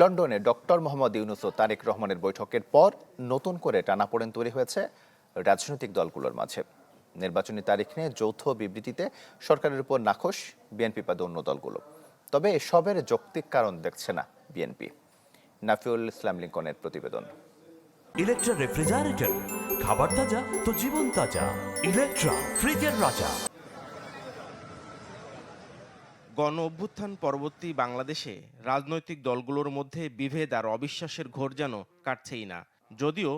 লন্ডনে ডক্টর মোহাম্মদ ইউনূস ও তারেক রহমানের বৈঠকের পর নতুন করে টানাপোড়েন তৈরি হয়েছে রাজনৈতিক দলগুলোর মাঝে। নির্বাচনী তারিখ নিয়ে যৌথ বিবৃতিতে সরকারের উপর নাখোশ বিএনপি বাদে অন্য দলগুলো। তবে এসবের যৌক্তিক কারণ দেখছে না বিএনপি। নাফিউল ইসলাম লিঙ্কনের প্রতিবেদন। ইলেকট্রা রেফ্রিজারেটর, খাবার তাজা তো জীবন তাজা। ইলেকট্রা, ফ্রিজের রাজা। গণ অভ্যুত্থান পরবর্তী বাংলাদেশে রাজনৈতিক দলগুলোর মধ্যে বিভেদ আর অবিশ্বাসের ঘোর যেন কাটছেই না। যদিও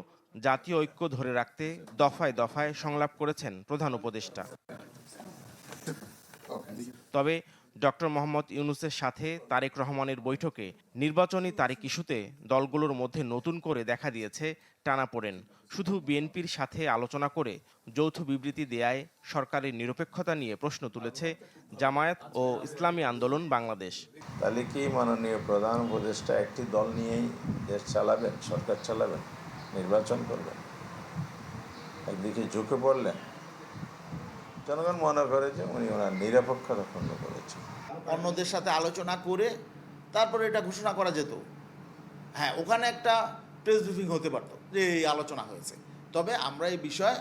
জাতীয় ঐক্য ধরে রাখতে দফায় দফায় সংলাপ করেছেন প্রধান উপদেষ্টা। তবে ডক্টর মোহাম্মদ ইউনূসের সাথে তারেক রহমানের বৈঠকে নির্বাচনী তারিখ ইস্যুতে দলগুলোর মধ্যে নতুন করে দেখা দিয়েছে টানাপোড়েন। শুধু বিএনপির সাথে আলোচনা করে যৌথ বিবৃতি দেয়ায় সরকারের নিরপেক্ষতা নিয়ে প্রশ্ন তুলেছে জামায়াত ও ইসলামী আন্দোলন বাংলাদেশ। তাহলে কি মাননীয় প্রধান উপদেষ্টা একটি দল নিয়েই দেশ চালাবেন, সরকার চালাবেন, নির্বাচন করবেন? একদিকে ঝুঁকে পড়লেন, জনগণ মনে করে যে উনি ওনার নিরপেক্ষতা খণ্ড করেছেন। অন্যদের সাথে আলোচনা করে তারপরে এটা ঘোষণা করা যেত। হ্যাঁ, ওখানে একটা প্রেস ব্রিফিং হতে পারত যে এই আলোচনা হয়েছে। তবে আমরা এই বিষয়ে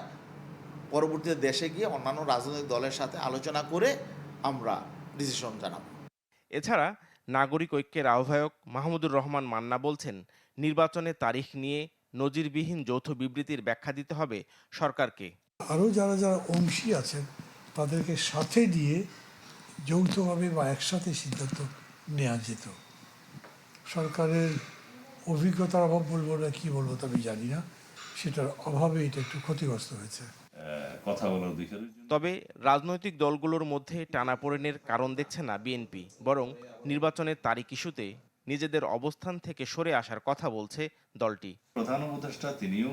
পরবর্তীতে দেশে গিয়ে অন্যান্য রাজনৈতিক দলের সাথে আলোচনা করে আমরা ডিসিশন জানাবো। এছাড়া নাগরিক ঐক্যের আহ্বায়ক মাহমুদুর রহমান মান্না বলছেন, নির্বাচনের তারিখ নিয়ে নজিরবিহীন যৌথ বিবৃতির ব্যাখ্যা দিতে হবে সরকারকে। আরও যারা যারা অংশী আছেন তাদেরকে সাথে দিয়ে যৌথভাবে বা একসাথে সিদ্ধান্ত নেওয়া যেত। সরকারের অভিজ্ঞতার অভাব বলবো না কি বলবো তা আমি জানি না, সেটার অভাবে এটা একটু ক্ষতিগ্রস্ত হয়েছে। কথা বলার অধিকার। তবে রাজনৈতিক দলগুলোর মধ্যে টানাপোড়েনের কারণ দেখছে না বিএনপি, বরং নির্বাচনের তারিখ ইস্যুতে নিজেদের অবস্থান থেকে সরে আসার কথা বলছে দলটি। প্রধান উপদেষ্টা তিনিও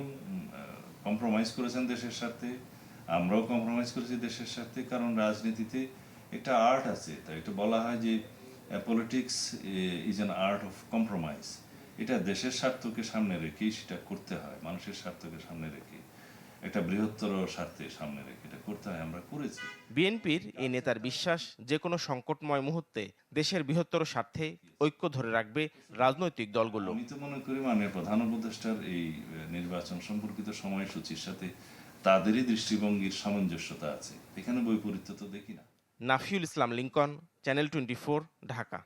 কম্প্রোমাইজ করেছেন দেশের সাথে, আমরাও কম্প্রোমাইজ করেছি দেশের সাথে, কারণ রাজনীতিতে একটা আর্ট আছে। তাই এটা বলা হয় যে politics is an art of compromise. এটা দেশের স্বার্থকে সামনে রেখেই সেটা করতে হয়, মানুষের স্বার্থকে সামনে রেখে, একটা বৃহত্তর স্বার্থে সামনে রেখে এটা করতে হয়, আমরা করেছি। বিএনপির এই নেতার বিশ্বাস, যে কোনো সংকটময় মুহূর্তে দেশের বৃহত্তর স্বার্থে ঐক্য ধরে রাখবে রাজনৈতিক দলগুলো। আমি তো মনে করি মাননীয় প্রধান উপদেষ্টার এই নির্বাচন সম্পর্কিত সময়সূচির সাথে তাদেরই দৃষ্টিভঙ্গির সামঞ্জস্যতা আছে, এখানে বৈপরীত্য তো দেখি না। নাফিউল ইসলাম লিঙ্কন, চ্যানেল 24, ঢাকা।